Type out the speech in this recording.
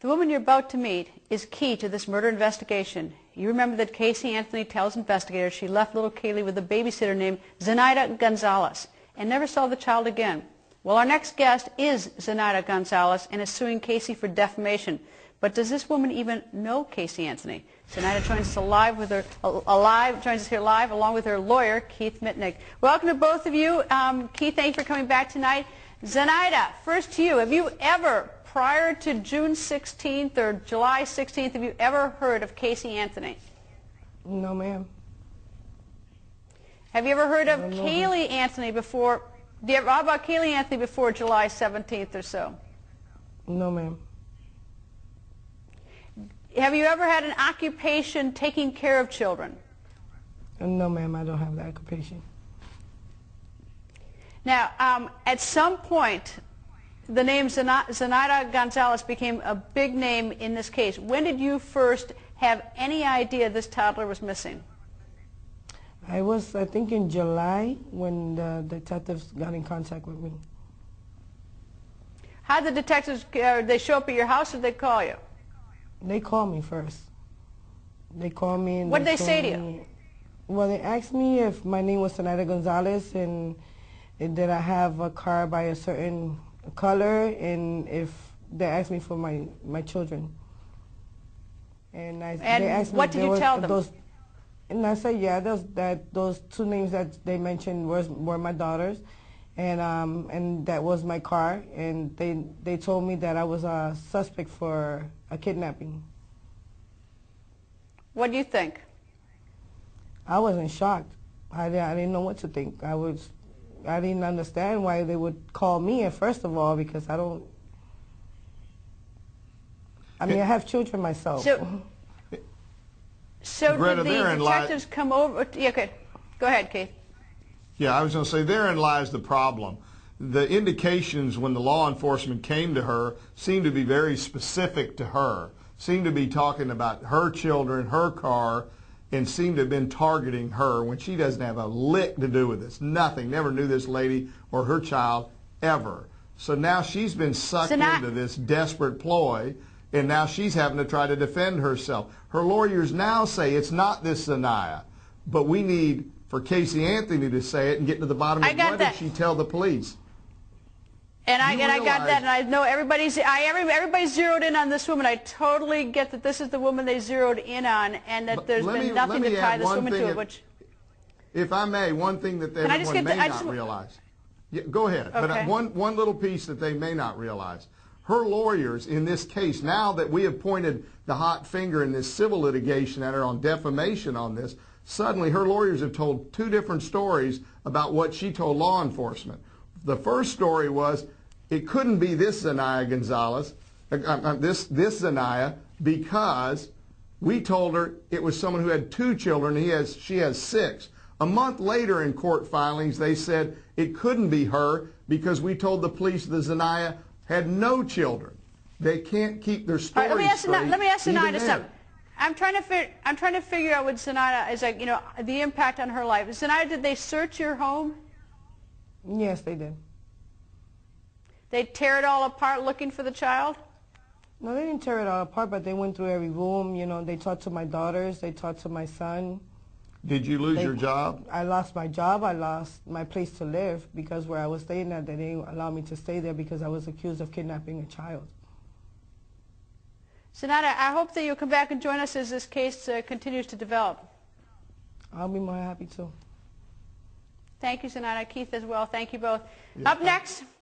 The woman you're about to meet is key to this murder investigation. You remember that Caylee-Anthony tells investigators she left little Caylee with a babysitter named Zenaida Gonzalez and never saw the child again. Well, our next guest is Zenaida Gonzalez and is suing Casey for defamation. But does this woman even know Caylee-Anthony? Zenaida joins us here live along with her lawyer, Keith Mitnick. Welcome to both of you. Keith, thank you for coming back tonight. Zenaida, first to you. Have you ever, prior to June 16th or July 16th, have you ever heard of Caylee-Anthony? No, ma'am. Have you ever heard of Caylee-Anthony before? How about Caylee-Anthony before July 17th or so? No, ma'am. Have you ever had an occupation taking care of children? No, ma'am, I don't have that occupation. Now, at some point, the name Zenaida Gonzalez became a big name in this case. When did you first have any idea this toddler was missing? I think, in July when the detectives got in contact with me. How did the detectives, they show up at your house or did they call you? They called me first. They called me and what did they say to you? Well, they asked me if my name was Zenaida Gonzalez and did I have a car by a certain color, and if they asked me for my children. And they asked me what did you tell them? And I said, yeah, those two names that they mentioned were my daughters, and that was my car, and they told me that I was a suspect for a kidnapping. What do you think? I wasn't shocked. I didn't know what to think. I didn't understand why they would call me, first of all, because I have children myself. So Greta, did the detectives come over? Yeah, okay. Go ahead, Keith. Yeah, I was going to say, therein lies the problem. The indications when the law enforcement came to her seemed to be very specific to her, seemed to be talking about her children, her car, and seemed to have been targeting her when she doesn't have a lick to do with this. Nothing. Never knew this lady or her child ever. So now she's been sucked into this desperate ploy, and now she's having to try to defend herself. Her lawyers now say it's not this Zenaida, but we need for Caylee-Anthony to say it and get to the bottom of what did she tell the police. And I got that, and I know everybody's zeroed in on this woman. I totally get that this is the woman they zeroed in on, and that there's been nothing to tie this woman to it. If I may, one thing that everyone may not realize. Yeah, go ahead. Okay. But one little piece that they may not realize. Her lawyers in this case, now that we have pointed the hot finger in this civil litigation at her on defamation on this, suddenly her lawyers have told two different stories about what she told law enforcement. The first story was it couldn't be this Zenaida Gonzalez, this Zenaida, because we told her it was someone who had 2 children. She has 6. A month later in court filings, they said it couldn't be her because we told the police the Zenaida had no children. They can't keep their stories straight. Let me ask Zenaida something. I'm trying to figure out what Zenaida is like. You know, the impact on her life. Zenaida, did they search your home? Yes, they did. They tear it all apart looking for the child? No, they didn't tear it all apart, but they went through every room. You know, they talked to my daughters. They talked to my son. Did you lose your job? I lost my job. I lost my place to live because where I was staying at, they didn't allow me to stay there because I was accused of kidnapping a child. Zenaida, I hope that you'll come back and join us as this case continues to develop. I'll be more happy to. Thank you, Zenaida. Keith as well. Thank you both. Yeah, Up next.